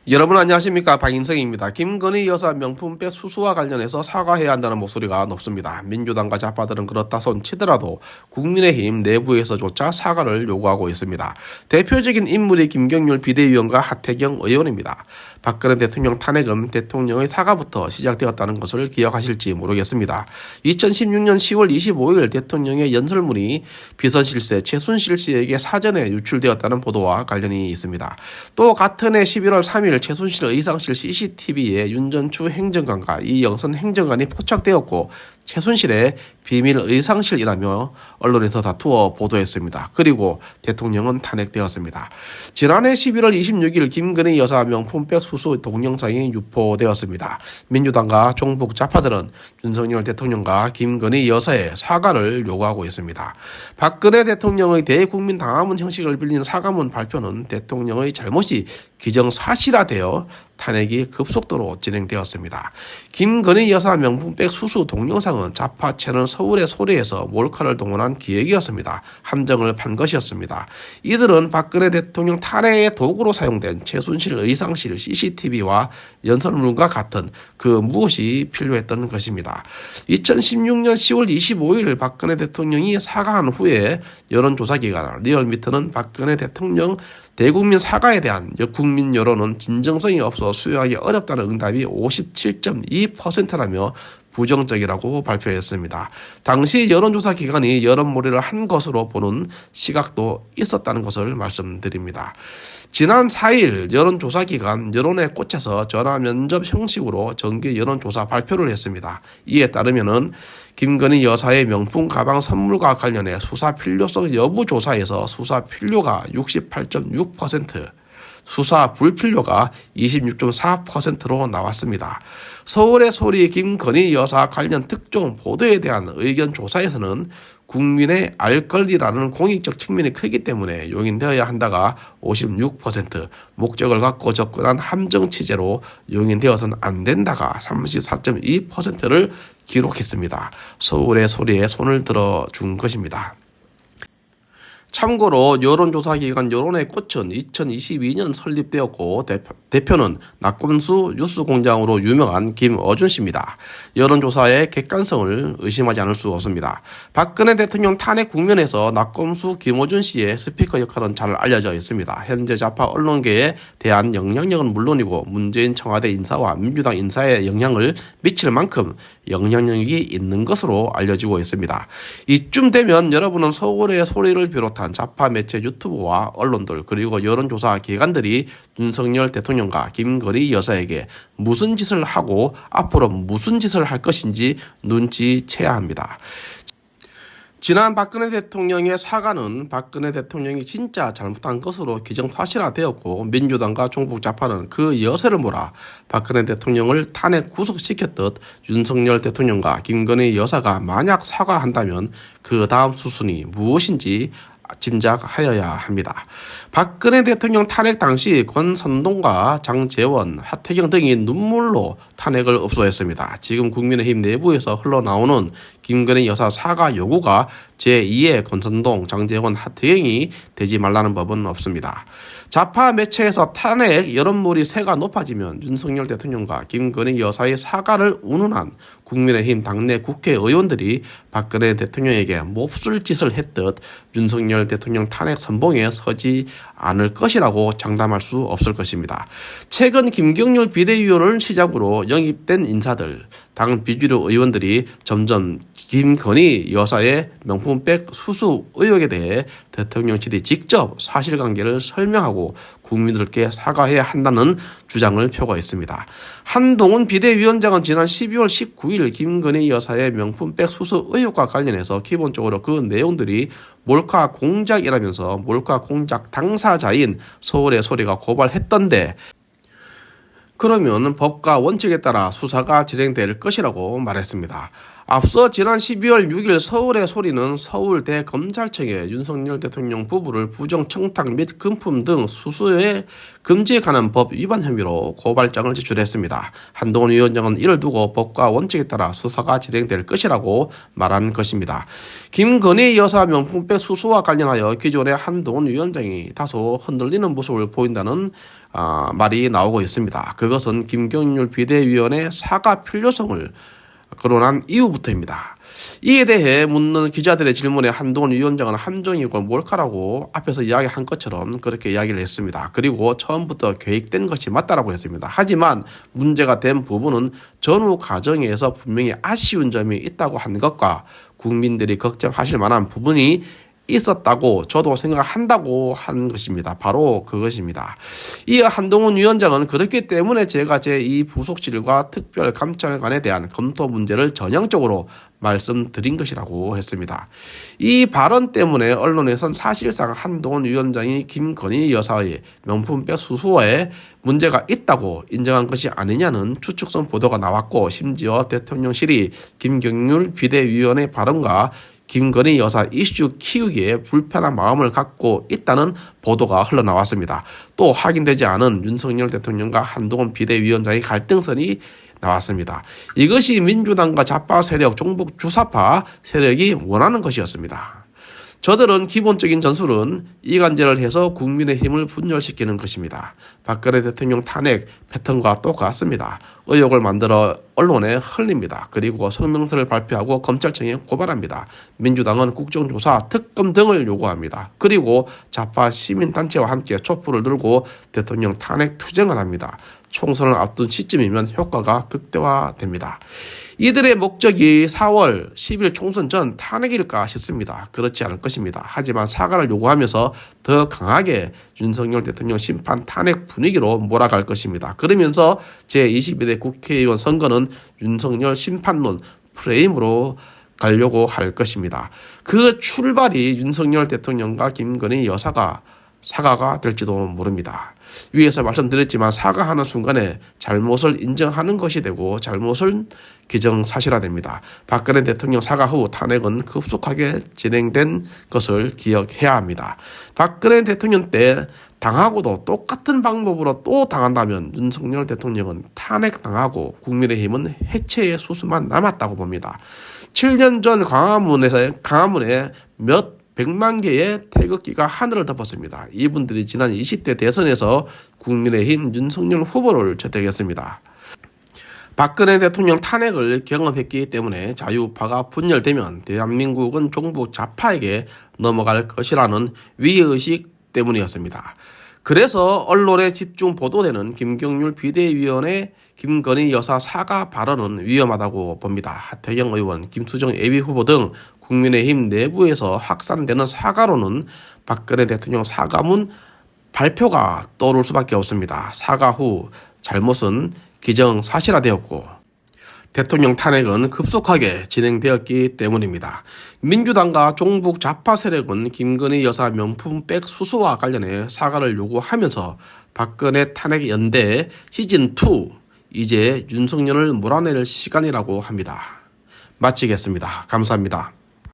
여러분 안녕하십니까, 박인성입니다. 김건희 여사 명품백 수수와 관련해서 사과해야 한다는 목소리가 높습니다. 민주당과 좌파들은 그렇다 손치더라도 국민의힘 내부에서조차 사과를 요구하고 있습니다. 대표적인 인물이 김경률 비대위원과 하태경 의원입니다. 박근혜 대통령 탄핵은 대통령의 사과부터 시작되었다는 것을 기억하실지 모르겠습니다. 2016년 10월 25일 대통령의 연설문이 비서실세 최순실 씨에게 사전에 유출되었다는 보도와 관련이 있습니다. 또 같은 해 11월 3일 최순실 의상실 CCTV에 윤전추 행정관과 이영선 행정관이 포착되었고 최순실의 비밀 의상실이라며 언론에서 다투어 보도했습니다. 그리고 대통령은 탄핵되었습니다. 지난해 11월 26일 김건희 여사 명품백 수수 동영상이 유포되었습니다. 민주당과 종북 좌파들은 윤석열 대통령과 김건희 여사의 사과를 요구하고 있습니다. 박근혜 대통령의 대국민 당화문 형식을 빌린 사과문 발표는 대통령의 잘못이 기정사실화되어 탄핵이 급속도로 진행되었습니다. 김건희 여사 명품백 수수 동영상은 좌파 채널 서울의 소리에서 몰카를 동원한 기획이었습니다. 함정을 판 것이었습니다. 이들은 박근혜 대통령 탄핵의 도구로 사용된 최순실 의상실 CCTV와 연설문과 같은 그 무엇이 필요했던 것입니다. 2016년 10월 25일 박근혜 대통령이 사과한 후에 여론조사기관 리얼미터는 박근혜 대통령 대국민 사과에 대한 국민 여론은 진정성이 없어 수용하기 어렵다는 응답이 57.2%라며 부정적이라고 발표했습니다. 당시 여론조사 기관이 여론몰이를 한 것으로 보는 시각도 있었다는 것을 말씀드립니다. 지난 4일 여론조사기관 여론에 꽂혀서 전화면접 형식으로 정기 여론조사 발표를 했습니다. 이에 따르면은 김건희 여사의 명품 가방 선물과 관련해 수사 필요성 여부 조사에서 수사 필요가 68.6%, 수사 불필요가 26.4%로 나왔습니다. 서울의 소리 김건희 여사 관련 특종 보도에 대한 의견 조사에서는 국민의 알 권리라는 공익적 측면이 크기 때문에 용인되어야 한다가 56%, 목적을 갖고 접근한 함정 취재로 용인되어서는 안 된다가 34.2%를 기록했습니다. 서울의 소리에 손을 들어준 것입니다. 참고로 여론조사기관 여론의 꽃은 2022년 설립되었고 대표는 낙검수 뉴스공장으로 유명한 김어준 씨입니다. 여론조사의 객관성을 의심하지 않을 수 없습니다. 박근혜 대통령 탄핵 국면에서 낙검수 김어준 씨의 스피커 역할은 잘 알려져 있습니다. 현재 좌파 언론계에 대한 영향력은 물론이고 문재인 청와대 인사와 민주당 인사에 영향을 미칠 만큼 영향력이 있는 것으로 알려지고 있습니다. 이쯤 되면 여러분은 서울의 소리를 비롯한 좌파 매체 유튜브와 언론들 그리고 여론조사 기관들이 윤석열 대통령과 김건희 여사에게 무슨 짓을 하고 앞으로 무슨 짓을 할 것인지 눈치채야 합니다. 지난 박근혜 대통령의 사과는 박근혜 대통령이 진짜 잘못한 것으로 기정사실화되었고 민주당과 종북 좌파는 그 여세를 몰아 박근혜 대통령을 탄핵 구속시켰듯 윤석열 대통령과 김건희 여사가 만약 사과한다면 그 다음 수순이 무엇인지 짐작하여야 합니다. 박근혜 대통령 탄핵 당시 권선동과 장제원, 하태경 등이 눈물로 탄핵을 업소했습니다. 지금 국민의힘 내부에서 흘러나오는 김건희 여사 사과 요구가 제2의 권선동, 장제원, 하태경이 되지 말라는 법은 없습니다. 좌파 매체에서 탄핵 여론몰이 세가 높아지면 윤석열 대통령과 김건희 여사의 사과를 운운한 국민의힘 당내 국회의원들이 박근혜 대통령에게 몹쓸 짓을 했듯 윤석열 대통령 탄핵 선봉에 서지 않을 것이라고 장담할 수 없을 것입니다. 최근 김경률 비대위원을 시작으로 영입된 인사들, 당 비주류 의원들이 점점 김건희 여사의 명품백 수수 의혹에 대해 대통령실이 직접 사실관계를 설명하고 국민들께 사과해야 한다는 주장을 펴고 있습니다. 한동훈 비대위원장은 지난 12월 19일 김건희 여사의 명품백 수수 의혹과 관련해서 기본적으로 그 내용들이 몰카 공작이라면서 몰카 공작 당사자인 서울의 소리가 고발했던데 그러면 법과 원칙에 따라 수사가 진행될 것이라고 말했습니다. 앞서 지난 12월 6일 서울의 소리는 서울대검찰청에 윤석열 대통령 부부를 부정청탁 및 금품 등 수수의 금지에 관한 법 위반 혐의로 고발장을 제출했습니다. 한동훈 위원장은 이를 두고 법과 원칙에 따라 수사가 진행될 것이라고 말한 것입니다. 김건희 여사 명품백 수수와 관련하여 기존의 한동훈 위원장이 다소 흔들리는 모습을 보인다는 말이 나오고 있습니다. 그것은 김경률 비대위원의 사과 필요성을 거론한 이후부터입니다. 이에 대해 묻는 기자들의 질문에 한동훈 위원장은 함정이고 몰카라고 앞에서 이야기한 것처럼 그렇게 이야기를 했습니다. 그리고 처음부터 계획된 것이 맞다라고 했습니다. 하지만 문제가 된 부분은 전후 과정에서 분명히 아쉬운 점이 있다고 한 것과 국민들이 걱정하실 만한 부분이 있었다고 저도 생각한다고 한 것입니다. 바로 그것입니다. 이어 한동훈 위원장은 그렇기 때문에 제가 제2 부속실과 특별감찰관에 대한 검토 문제를 전향적으로 말씀드린 것이라고 했습니다. 이 발언 때문에 언론에선 사실상 한동훈 위원장이 김건희 여사의 명품백 수수에 문제가 있다고 인정한 것이 아니냐는 추측성 보도가 나왔고, 심지어 대통령실이 김경률 비대위원의 발언과 김건희 여사 이슈 키우기에 불편한 마음을 갖고 있다는 보도가 흘러나왔습니다. 또 확인되지 않은 윤석열 대통령과 한동훈 비대위원장의 갈등선이 나왔습니다. 이것이 민주당과 좌파 세력, 종북 주사파 세력이 원하는 것이었습니다. 저들은 기본적인 전술은 이간질을 해서 국민의힘을 분열시키는 것입니다. 박근혜 대통령 탄핵 패턴과 똑같습니다. 의혹을 만들어 언론에 흘립니다. 그리고 성명서를 발표하고 검찰청에 고발합니다. 민주당은 국정조사, 특검 등을 요구합니다. 그리고 좌파 시민단체와 함께 촛불을 들고 대통령 탄핵 투쟁을 합니다. 총선을 앞둔 시점이면 효과가 극대화됩니다. 이들의 목적이 4월 10일 총선 전 탄핵일까 싶습니다. 그렇지 않을 것입니다. 하지만 사과를 요구하면서 더 강하게 윤석열 대통령 심판 탄핵 분위기로 몰아갈 것입니다. 그러면서 제22대 국회의원 선거는 윤석열 심판론 프레임으로 가려고 할 것입니다. 그 출발이 윤석열 대통령과 김건희 여사가 사과가 될지도 모릅니다. 위에서 말씀드렸지만 사과하는 순간에 잘못을 인정하는 것이 되고 잘못을 기정사실화됩니다. 박근혜 대통령 사과 후 탄핵은 급속하게 진행된 것을 기억해야 합니다. 박근혜 대통령 때 당하고도 똑같은 방법으로 또 당한다면 윤석열 대통령은 탄핵당하고 국민의힘은 해체의 수수만 남았다고 봅니다. 7년 전 광화문에 몇 100만 개의 태극기가 하늘을 덮었습니다. 이분들이 지난 20대 대선에서 국민의힘 윤석열 후보를 채택했습니다. 박근혜 대통령 탄핵을 경험했기 때문에 자유파가 분열되면 대한민국은 종북 좌파에게 넘어갈 것이라는 위의식 때문이었습니다. 그래서 언론에 집중 보도되는 김경률 비대위원의 김건희 여사 사과 발언은 위험하다고 봅니다. 하태경 의원, 김수정 예비후보 등 국민의힘 내부에서 확산되는 사과로는 박근혜 대통령 사과문 발표가 떠오를 수밖에 없습니다. 사과 후 잘못은 기정사실화되었고 대통령 탄핵은 급속하게 진행되었기 때문입니다. 민주당과 종북 좌파 세력은 김건희 여사 명품백 수수와 관련해 사과를 요구하면서 박근혜 탄핵 연대 시즌2 이제 윤석열을 몰아낼 시간이라고 합니다. 마치겠습니다. 감사합니다.